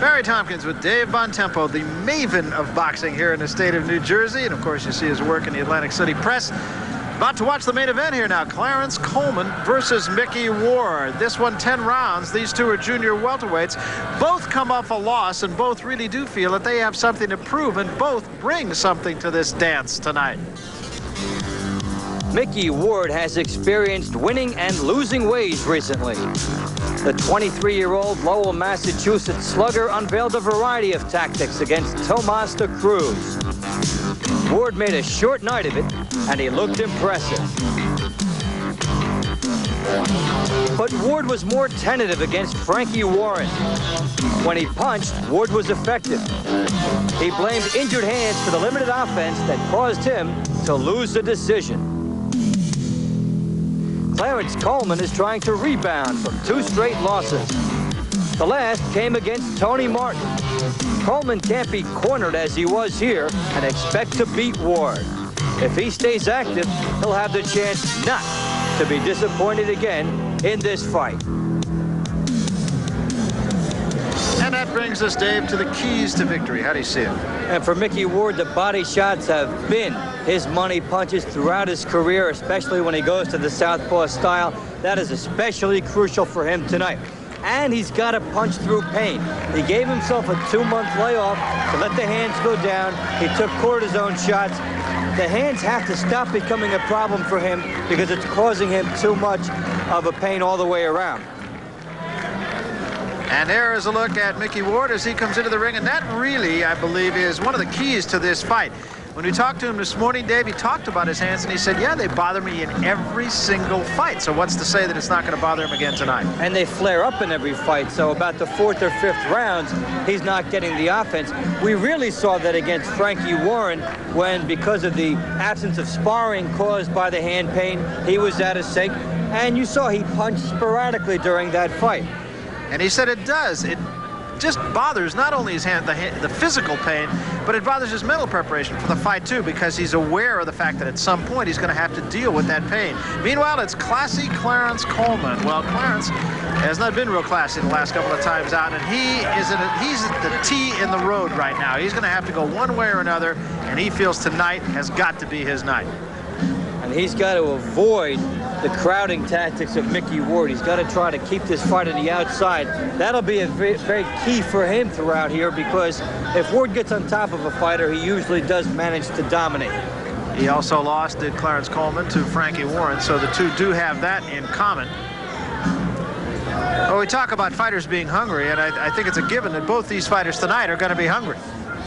Barry Tompkins with Dave Bontempo, the maven of boxing here in the state of New Jersey. And of course, you see his work in the Atlantic City Press. About to watch the main event here now. Clarence Coleman versus Micky Ward. This one 10 rounds. These two are junior welterweights. Both come off a loss, and both really do feel that they have something to prove, and both bring something to this dance tonight. Micky Ward has experienced winning and losing ways recently. The 23-year-old Lowell, Massachusetts slugger unveiled a variety of tactics against Tomas de Cruz. Ward made a short night of it, and he looked impressive. But Ward was more tentative against Frankie Warren. When he punched, Ward was effective. He blamed injured hands for the limited offense that caused him to lose the decision. Clarence Coleman is trying to rebound from 2 straight losses. The last came against Tony Martin. Coleman can't be cornered as he was here and expect to beat Ward. If he stays active, he'll have the chance not to be disappointed again in this fight. And that brings us, Dave, to the keys to victory. How do you see it? And for Micky Ward, the body shots have been his money punches throughout his career, especially when he goes to the southpaw style. That is especially crucial for him tonight. And he's got to punch through pain. He gave himself a 2-month layoff to let the hands go down. He took cortisone shots. The hands have to stop becoming a problem for him because it's causing him too much of a pain all the way around. And there is a look at Micky Ward as he comes into the ring, and that really, I believe, is one of the keys to this fight. When we talked to him this morning, Dave, he talked about his hands, and he said, yeah, they bother me in every single fight. So what's to say that it's not going to bother him again tonight? And they flare up in every fight, so about the 4th or 5th rounds, he's not getting the offense. We really saw that against Frankie Warren when, because of the absence of sparring caused by the hand pain, he was out of sync, and you saw he punched sporadically during that fight. And he said it does. It just bothers not only his hand, the physical pain, but it bothers his mental preparation for the fight too, because he's aware of the fact that at some point he's going to have to deal with that pain. Meanwhile, it's classy Clarence Coleman. Well, Clarence has not been real classy the last couple of times out, and he's at the T in the road right now. He's going to have to go one way or another, and he feels tonight has got to be his night. And he's got to avoid the crowding tactics of Micky Ward. He's got to try to keep this fight on the outside. That'll be a very key for him throughout here, because if Ward gets on top of a fighter, he usually does manage to dominate. He also lost, did Clarence Coleman, to Frankie Warren, so the two do have that in common. Well, we talk about fighters being hungry, and I think it's a given that both these fighters tonight are going to be hungry.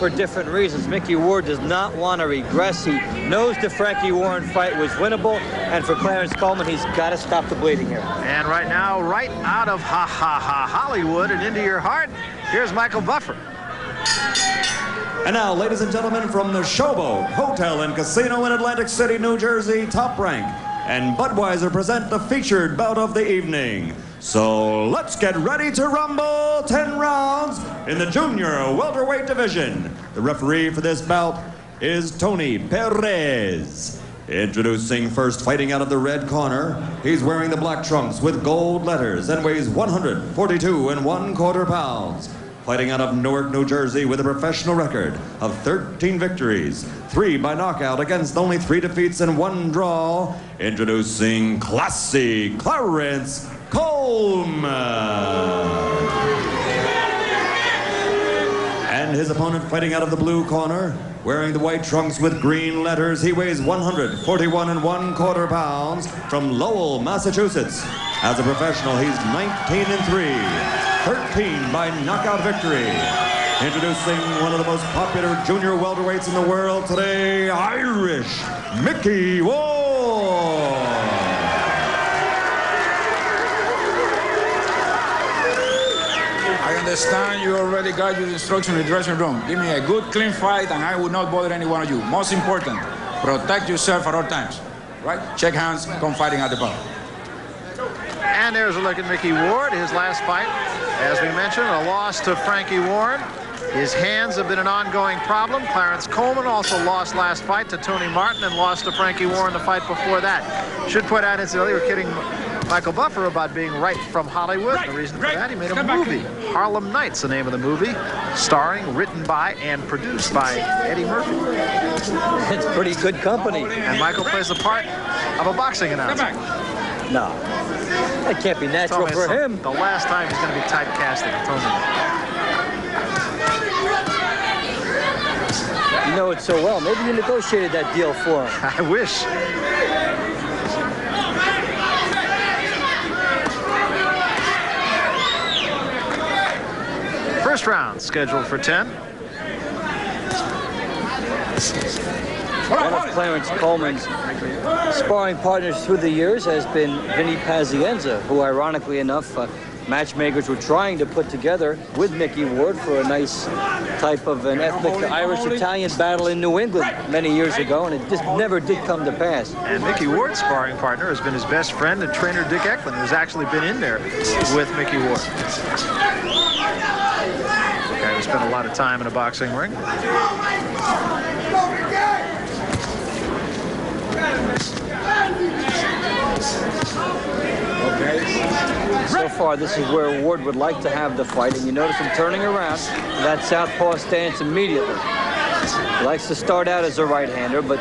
For different reasons. Micky Ward does not want to regress. He knows the Frankie Warren fight was winnable, and for Clarence Coleman, he's got to stop the bleeding here. And right now, right out of Hollywood and into your heart, here's Michael Buffer. And now, ladies and gentlemen, from the Showboat Hotel and Casino in Atlantic City, New Jersey, Top Rank and Budweiser present the featured bout of the evening. So let's get ready to rumble. 10 rounds in the junior welterweight division. The referee for this bout is Tony Perez. Introducing first, fighting out of the red corner, he's wearing the black trunks with gold letters and weighs 142 1/4 pounds. Fighting out of Newark, New Jersey, with a professional record of 13 victories, 3 by knockout against only 3 defeats and 1 draw. Introducing classy Clarence Coleman. And his opponent, fighting out of the blue corner, wearing the white trunks with green letters, he weighs 141 1/4 pounds, from Lowell, Massachusetts. As a professional, he's 19-3, 13 by knockout victory. Introducing one of the most popular junior welterweights in the world today, Irish Micky Ward. I understand you already got your instruction in the dressing room. Give me a good, clean fight, and I will not bother any one of you. Most important, protect yourself at all times. Right? Shake hands, come fighting at the bar. And there's a look at Micky Ward, his last fight. As we mentioned, a loss to Frankie Warren. His hands have been an ongoing problem. Clarence Coleman also lost last fight to Tony Martin and lost to Frankie Warren the fight before that. Should point out, incidentally, we're Michael Buffer about being right from Hollywood. The reason for that, he made a movie. Harlem Nights, the name of the movie, starring, written by, and produced by Eddie Murphy. It's pretty good company. And Michael plays the part of a boxing announcer. No, that can't be natural for him. The last time he's going to be typecasted, he told me that. You know it so well. Maybe you negotiated that deal for him. I wish. First round scheduled for 10. One of Clarence Coleman's sparring partners through the years has been Vinny Pazienza, who, ironically enough, matchmakers were trying to put together with Micky Ward for a nice type of an ethnic Irish-Italian battle in New England many years ago, and it just never did come to pass. And Micky Ward's sparring partner has been his best friend and trainer, Dick Eklund, who's actually been in there with Micky Ward. The guy who spent a lot of time in a boxing ring. So far, this is where Ward would like to have the fight, and you notice him turning around to that southpaw stance immediately. He likes to start out as a right-hander, but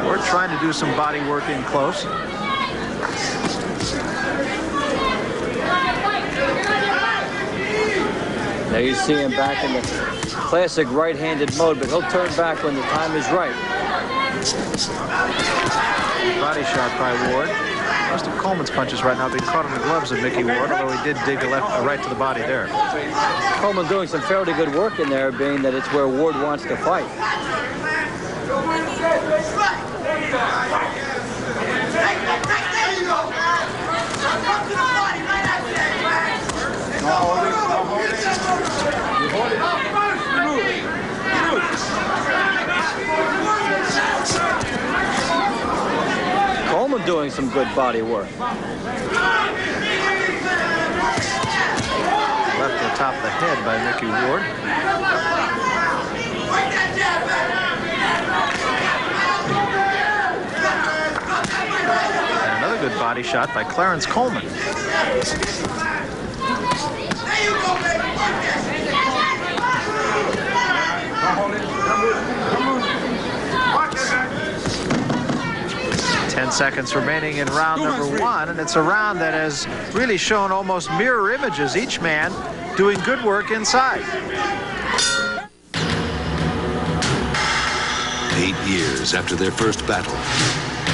Ward trying to do some body work in close. there you see him back in the classic right-handed mode, but he'll turn back when the time is right. Body shot by Ward. Most of Coleman's punches right now being caught in the gloves of Micky Ward, although he did dig a right to the body there. Coleman doing some fairly good work in there, being that it's where Ward wants to fight. Coleman doing some good body work. Left to the top of the head by Micky Ward. And another good body shot by Clarence Coleman. There you go, baby. 10 seconds remaining in round number 1, and it's a round that has really shown almost mirror images, each man doing good work inside. 8 years after their first battle,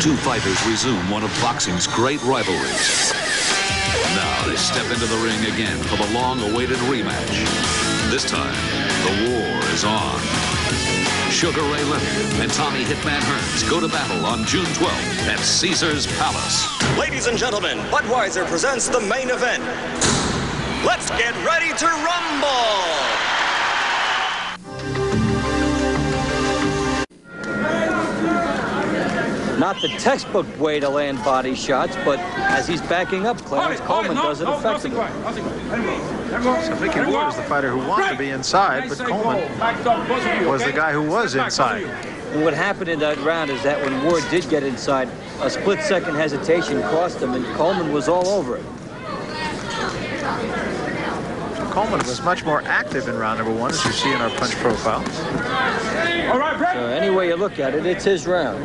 two fighters resume one of boxing's great rivalries. Now they step into the ring again for the long-awaited rematch. This time, the war is on. Sugar Ray Leonard and Tommy Hitman Hearns go to battle on June 12th at Caesar's Palace. Ladies and gentlemen, Budweiser presents the main event. Let's get ready to rumble! Not the textbook way to land body shots, but as he's backing up, Clarence Coleman does it effectively. So Micky Ward is the fighter who wanted to be inside, but Coleman was the guy who was inside. And what happened in that round is that when Ward did get inside, a split-second hesitation cost him, and Coleman was all over it. Coleman was much more active in round number 1, as you see in our punch profile. So any way you look at it, it's his round.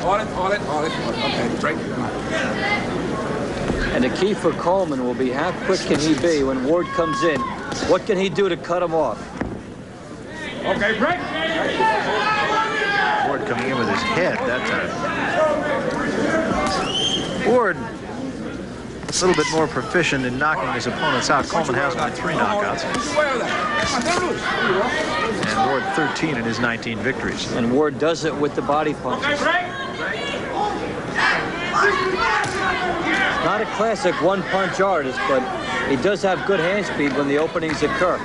Hold it. Okay, break. And the key for Coleman will be how quick can he be when Ward comes in? What can he do to cut him off? Okay, break. Ward coming in with his head that time. Ward a little bit more proficient in knocking his opponents out. Coleman has only 3 knockouts. And Ward 13 in his 19 victories. And Ward does it with the body punches. Not a classic one-punch artist, but he does have good hand speed when the openings occur.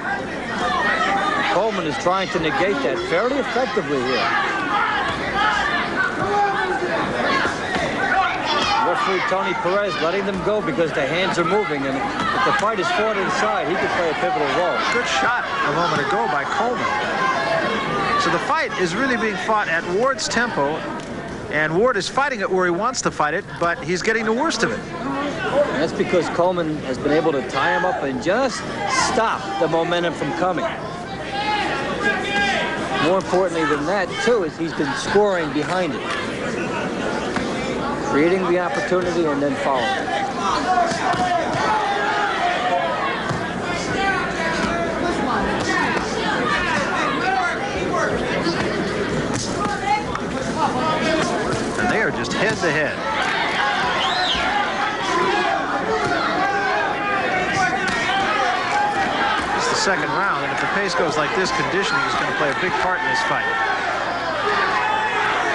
Coleman is trying to negate that fairly effectively here. Referee Tony Perez letting them go because the hands are moving, and if the fight is fought inside, he could play a pivotal role. Good shot a moment ago by Coleman. So the fight is really being fought at Ward's tempo, and Ward is fighting it where he wants to fight it, but he's getting the worst of it. And that's because Coleman has been able to tie him up and just stop the momentum from coming. More importantly than that, too, is he's been scoring behind it. Creating the opportunity and then following it. And they are just head to head. It's the second round, and if the pace goes like this, conditioning is going to play a big part in this fight.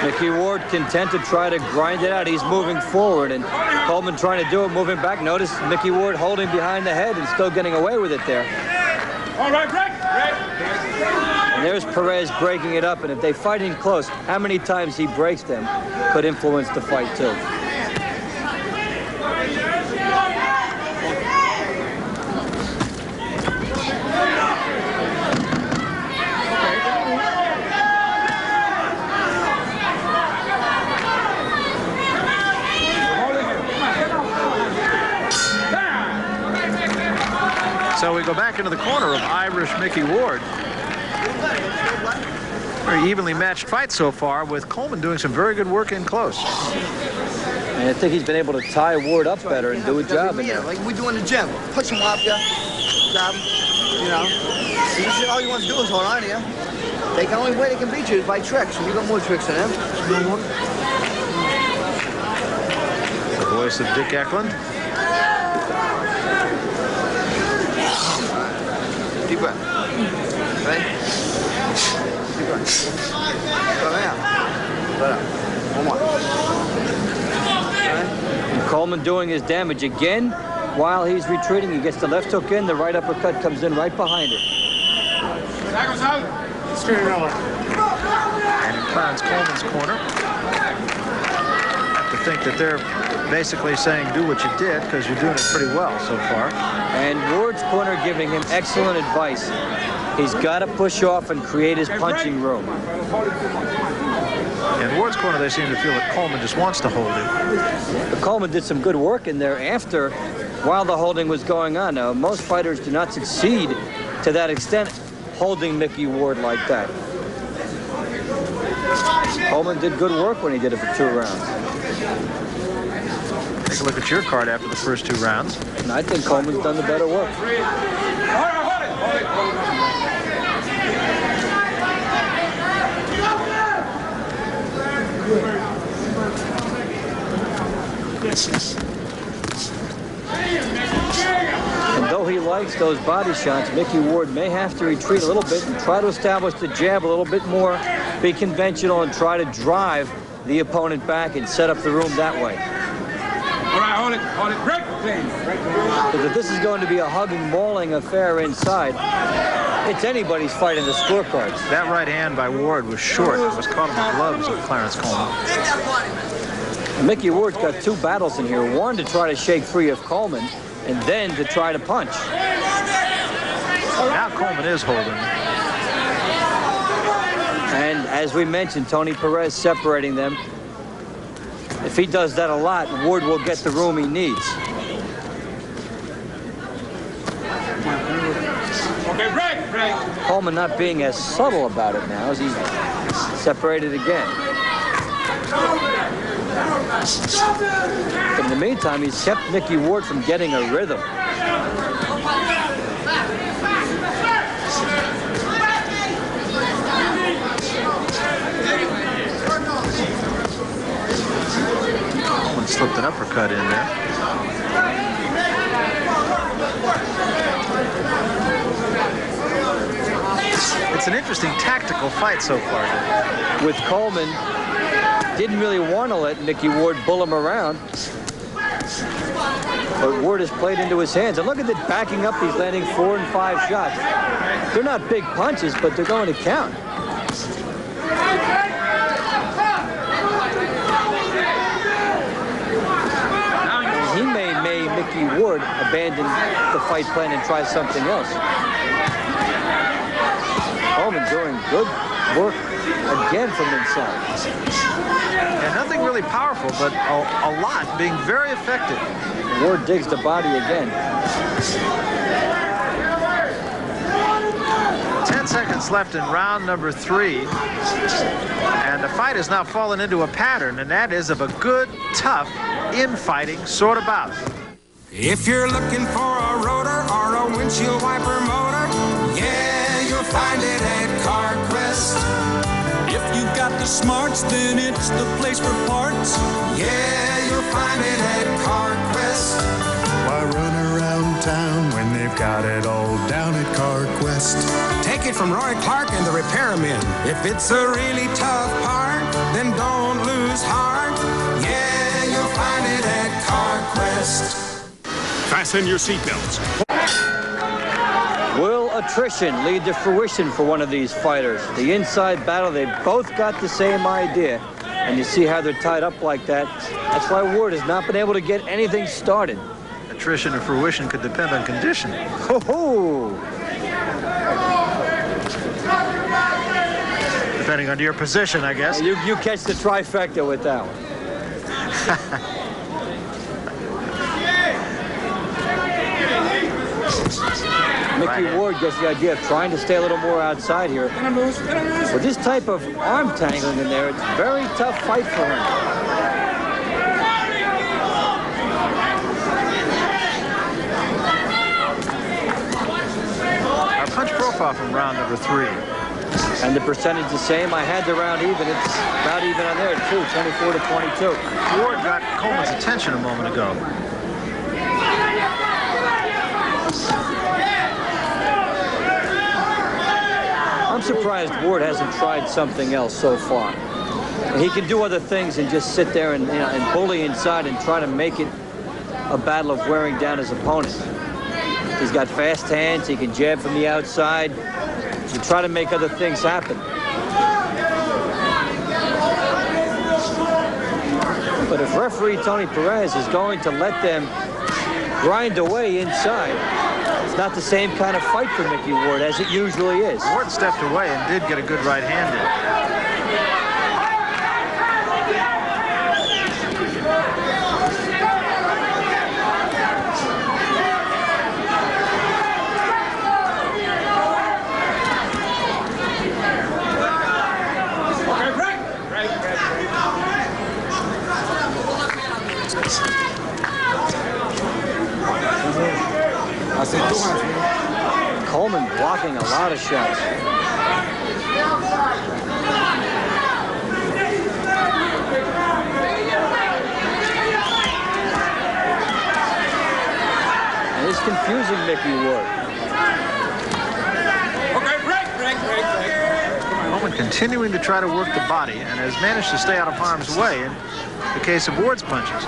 Micky Ward content to try to grind it out. He's moving forward, and Coleman trying to do it, moving back. Notice Micky Ward holding behind the head and still getting away with it there. All right, break. And there's Perez breaking it up, and if they fight in close, how many times he breaks them could influence the fight too. So we go back into the corner of Irish Micky Ward. Very evenly matched fight so far, with Coleman doing some very good work in close. And I think he's been able to tie Ward up better and do a job in there. Like we do in the gym. Push him off you, jab him, you know. Usually all you want to do is hold on to you. The only way they can beat you is by tricks, and you got more tricks than him. The voice of Dick Eklund. Deep breath. Ready? Deep breath. Go out. Let out. One more. Right. And Coleman doing his damage again while he's retreating. He gets the left hook in, the right uppercut comes in right behind it. And in Clarence Coleman's corner, have to think that they're basically saying do what you did because you're doing it pretty well so far. And Ward's corner giving him excellent advice. He's got to push off and create his punching room. In Ward's corner, they seem to feel that Coleman just wants to hold him. But Coleman did some good work in there while the holding was going on. Now, most fighters do not succeed to that extent holding Micky Ward like that. Coleman did good work when he did it for 2 rounds. Take a look at your card after the first 2 rounds. And I think Coleman's done the better work. And though he likes those body shots, Micky Ward may have to retreat a little bit and try to establish the jab a little bit more, be conventional, and try to drive the opponent back and set up the room that way. All right, hold it, break, please. Because if this is going to be a hugging, mauling affair inside, it's anybody's fight in the scorecards. That right hand by Ward was short. It was caught in the gloves of Clarence Coleman. Micky Ward's got 2 battles in here. One to try to shake free of Coleman, and then to try to punch. Now Coleman is holding. And as we mentioned, Tony Perez separating them. If he does that a lot, Ward will get the room he needs. Okay, break. Coleman not being as subtle about it now as he's separated again. But in the meantime, he's kept Micky Ward from getting a rhythm. Coleman slipped an uppercut in there. It's an interesting tactical fight so far. With Coleman, didn't really want to let Micky Ward bull him around. But Ward has played into his hands. And look at it, backing up, he's landing 4 and 5 shots. They're not big punches, but they're going to count. abandon the fight plan and try something else. Coleman doing good work again from inside. And nothing really powerful, but a lot being very effective. Ward digs the body again. 10 seconds left in round number 3. And the fight has now fallen into a pattern, and that is of a good, tough, infighting sort of bout. If you're looking for a rotor or a windshield wiper motor, yeah, you'll find it at CarQuest. If you've got the smarts, then it's the place for parts. Yeah, you'll find it at CarQuest. Why run around town when they've got it all down at CarQuest? Take it from Roy Clark and the repairmen. If it's a really tough part, then don't lose heart. Yeah, you'll find it at CarQuest. Fasten your seatbelts. Will attrition lead to fruition for one of these fighters? The inside battle, they both got the same idea. And you see how they're tied up like that. That's why Ward has not been able to get anything started. Attrition or fruition could depend on condition. Ho-ho! Depending on your position, I guess. You catch the trifecta with that one. Micky Ward gets the idea of trying to stay a little more outside here. With this type of arm tangling in there, it's a very tough fight for him. Our punch profile from round number 3. And the percentage the same. I had the round even. It's about even on there, too, 24 to 22. Ward got Coleman's attention a moment ago. I'm surprised Ward hasn't tried something else so far. He can do other things and just sit there and, and bully inside and try to make it a battle of wearing down his opponent. He's got fast hands. He can jab from the outside. To try to make other things happen. But if referee Tony Perez is going to let them grind away inside, it's not the same kind of fight for Micky Ward as it usually is. Ward stepped away and did get a good right hand in. Coleman blocking a lot of shots. And it's confusing Micky Ward. Okay, break. Coleman continuing to try to work the body and has managed to stay out of harm's way in the case of Ward's punches.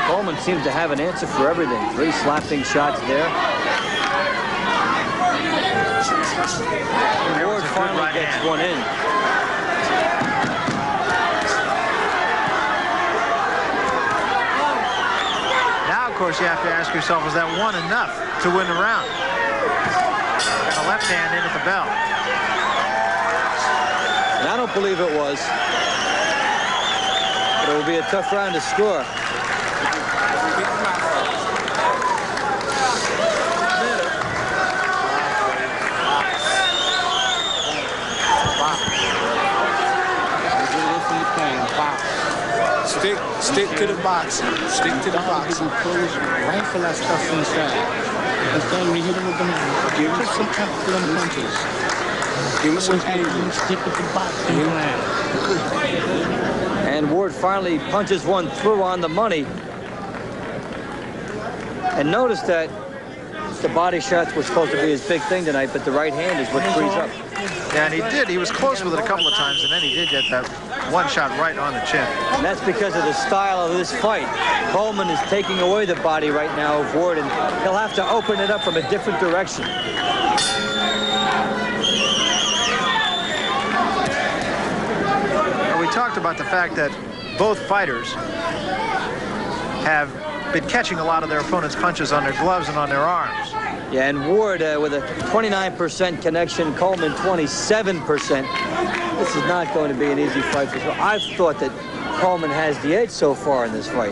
Coleman seems to have an answer for everything. 3 slapping shots there. Ward finally gets one in. Now, of course, you have to ask yourself, was that one enough to win the round? Got a left hand in at the bell. And I don't believe it was. But it will be a tough round to score. Stick to the box. Stick to the box. Rifle that stuff inside. And then when you hit him with them, give him some punches. Give him some anger. Stick with the box. And Ward finally punches one through on the money. And notice that the body shots were supposed to be his big thing tonight, but the right hand is what frees up. Yeah, and he did. He was close with it a couple of times, and then he did get that one shot right on the chin. And that's because of the style of this fight. Coleman is taking away the body right now of Ward, and he'll have to open it up from a different direction. We talked about the fact that both fighters have been catching a lot of their opponent's punches on their gloves and on their arms. Yeah, and Ward with a 29% connection, Coleman 27%. This is not going to be an easy fight for Coleman. I've thought that Coleman has the edge so far in this fight.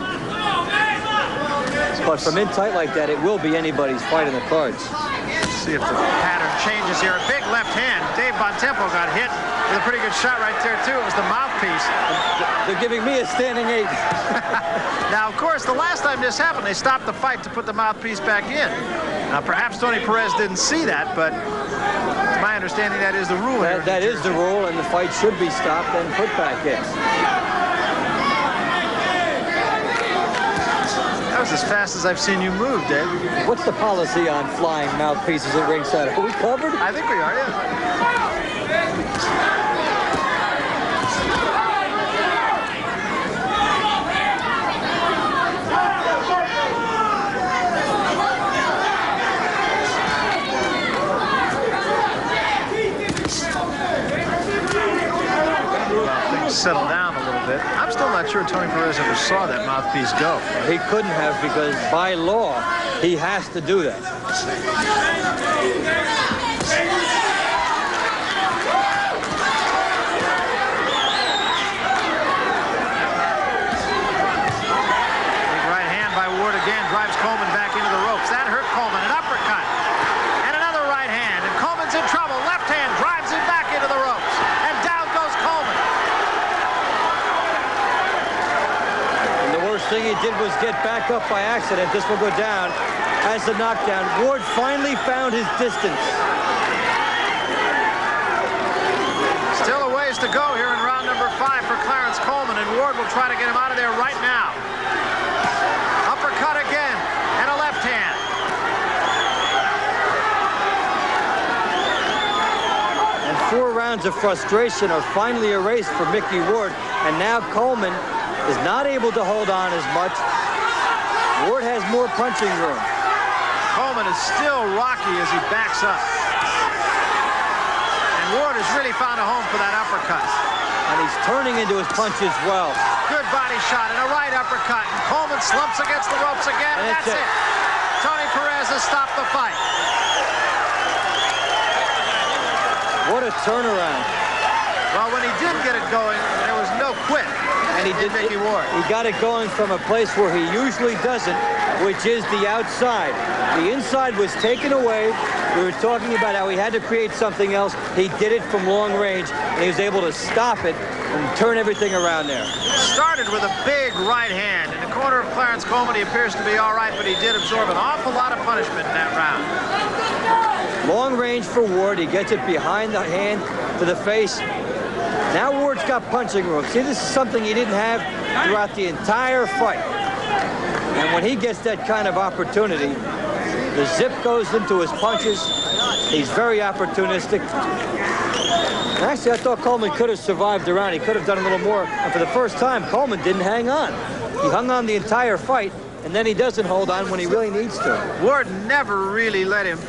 But from in tight like that, it will be anybody's fight in the cards. Let's see if the pattern changes here. A big left hand. Dave Bontempo got hit with a pretty good shot right there, too. It was the mouthpiece. They're giving me a standing 8. Now, of course, the last time this happened, they stopped the fight to put the mouthpiece back in. Now, perhaps Tony Perez didn't see that, but to my understanding, that is the rule. That is the rule, and the fight should be stopped and put back in. That was as fast as I've seen you move, Dave. What's the policy on flying mouthpieces at ringside? Are we covered? I think we are, yeah. Settle down a little bit. I'm still not sure Tony Perez ever saw that mouthpiece go. He couldn't have, because by law, he has to do that. Big right hand by Ward again, drives Coleman back into the ropes. That hurt Coleman. An uppercut. And another right hand. And Coleman's in trouble. Left hand drives him back into the ropes. And down goes Coleman. Thing he did was get back up by accident. This will go down as a knockdown. Ward finally found his distance. Still a ways to go here in round number 5 for Clarence Coleman, and Ward will try to get him out of there right now. Uppercut again, and a left hand. And 4 rounds of frustration are finally erased for Micky Ward, and now Coleman is not able to hold on as much. Ward has more punching room. Coleman is still rocky as he backs up. And Ward has really found a home for that uppercut. And he's turning into his punches well. Good body shot and a right uppercut. And Coleman slumps against the ropes again, and that's it. Tony Perez has stopped the fight. What a turnaround. Well, when he did get it going, there was no quit. And he did Micky Ward. He got it going from a place where he usually doesn't, which is the outside. The inside was taken away. We were talking about how he had to create something else. He did it from long range, and he was able to stop it and turn everything around there. Started with a big right hand. In the corner of Clarence Coleman, he appears to be all right, but he did absorb an awful lot of punishment in that round. Long range for Ward. He gets it behind the hand to the face. Now Ward's got punching room. See, this is something he didn't have throughout the entire fight. And when he gets that kind of opportunity, the zip goes into his punches. He's very opportunistic. Actually, I thought Coleman could have survived the round. He could have done a little more. And for the first time, Coleman didn't hang on. He hung on the entire fight, and then he doesn't hold on when he really needs to. Ward never really let him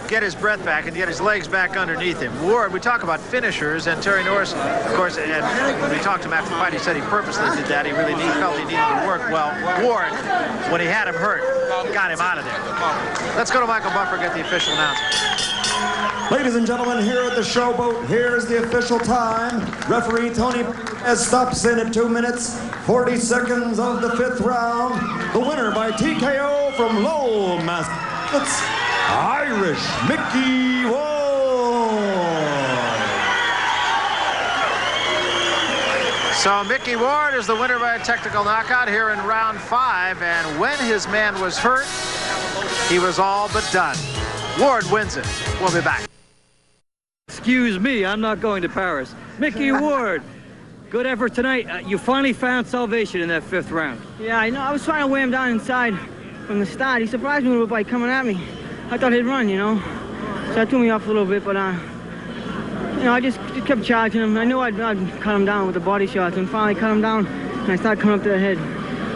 get his breath back and get his legs back underneath him. Ward, we talk about finishers, and Terry Norris, of course, and when we talked to him after the fight, he said he purposely did that. He really felt he needed to work. Well, Ward, when he had him hurt, got him out of there. Let's go to Michael Buffer, get the official announcement. Ladies and gentlemen, here at the Showboat, here's the official time. Referee Tony Perez stops in at 2 minutes, 40 seconds of the 5th round. The winner by TKO from Lowell, Massachusetts, Irish Micky Ward. So Micky Ward is the winner by a technical knockout here in round 5, and when his man was hurt, he was all but done. Ward wins it. We'll be back. Excuse me, I'm not going to Paris. Micky Ward, good effort tonight. You finally found salvation in that 5th round. Yeah, I know. I was trying to weigh him down inside from the start. He surprised me a little bit by coming at me. I thought he'd run, you know. So that threw me off a little bit, but yeah, You know, I just kept charging him. I knew I'd cut him down with the body shots, and finally cut him down, and I started coming up to the head.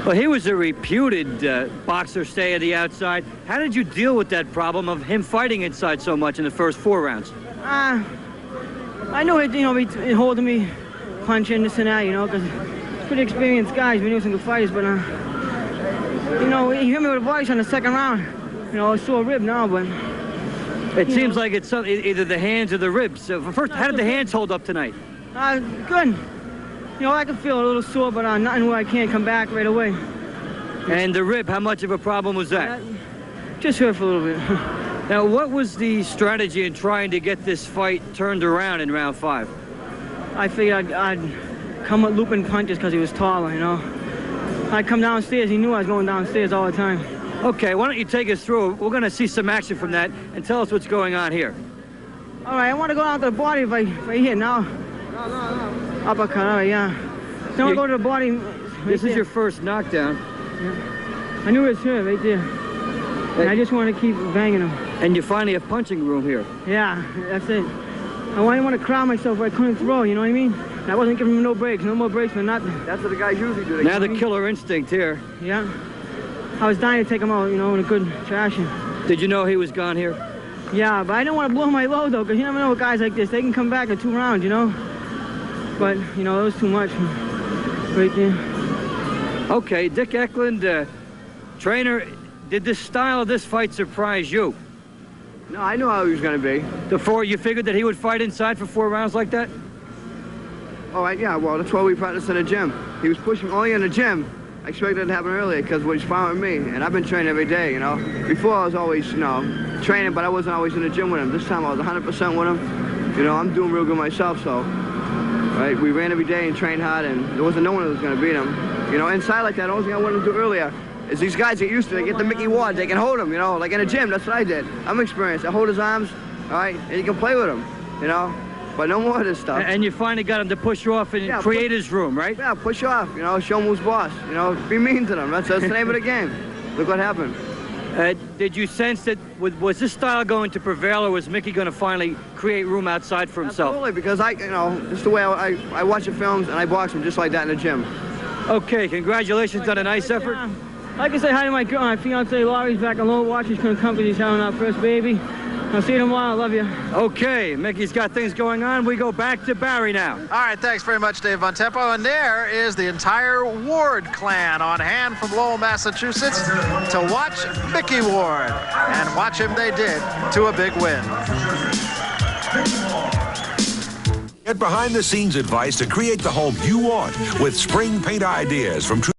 Well, he was a reputed boxer, stay on the outside. How did you deal with that problem of him fighting inside so much in the first 4 rounds? I knew it, you know, he'd holding me, punching, this and that, you know, because he's pretty experienced guys. We knew some good fighters, but, you know, he hit me with a body shot in the 2nd round. You know, a sore rib now, but... It seems like it's either the hands or the ribs. So first, how did the hands hold up tonight? Good. You know, I can feel a little sore, but nothing where I can't come back right away. And the rib, how much of a problem was that? Just hurt for a little bit. Now, what was the strategy in trying to get this fight turned around in round 5? I figured I'd come up looping punches because he was taller, you know. I'd come downstairs. He knew I was going downstairs all the time. Okay, why don't you take us through? We're going to see some action from that and tell us what's going on here. All right, I want to go down to the body if I hit now. No. Uppercut, all right, yeah. Then we'll go to the body. This is your first knockdown. Yeah. I knew it was hurt right there. And I just want to keep banging him. And you finally have punching room here. Yeah, that's it. I didn't want to crowd myself where I couldn't throw, you know what I mean? I wasn't giving him no breaks, no more breaks for nothing. That's what the guys usually do. Now the killer instinct here. Yeah. I was dying to take him out, you know, in a good fashion. Did you know he was gone here? Yeah, but I didn't want to blow my load, though, because you never know with guys like this. They can come back in 2 rounds, you know? But, you know, it was too much right there. Okay, Dick Eklund, trainer, did the style of this fight surprise you? No, I knew how he was going to be. Before you figured that he would fight inside for 4 rounds like that? All right, yeah, well, that's why we practice in the gym. He was pushing only in the gym. I expected it to happen earlier because what he's sparring with me, and I've been training every day, you know. Before I was always, you know, training, but I wasn't always in the gym with him. This time I was 100% with him. You know, I'm doing real good myself, so, right, we ran every day and trained hard, and there wasn't no one that was going to beat him. You know, inside like that, the only thing I wanted to do earlier is these guys get used to it. They get the Micky Ward, they can hold him, you know, like in the gym, that's what I did. I'm experienced. I hold his arms, all right, and you can play with him, you know. But no more of this stuff. And you finally got him to push you off and create his room, right? Yeah, push off, you know, show him who's boss. You know, be mean to them. That's the name of the game. Look what happened. Did you sense that, was this style going to prevail, or was Micky going to finally create room outside for himself? Absolutely, because you know, this is the way I watch the films, and I box him just like that in the gym. Okay, congratulations on a nice effort. I'd like to say hi to my girl, my fiance Laurie's back on low watch. She's couldn't come because he's having our first baby. I'll see you tomorrow. I love you. Okay, Micky's got things going on. We go back to Barry now. All right, thanks very much, Dave Von Tempo. And there is the entire Ward clan on hand from Lowell, Massachusetts to watch Micky Ward. And watch him they did to a big win. Get behind-the-scenes advice to create the home you want with spring paint ideas from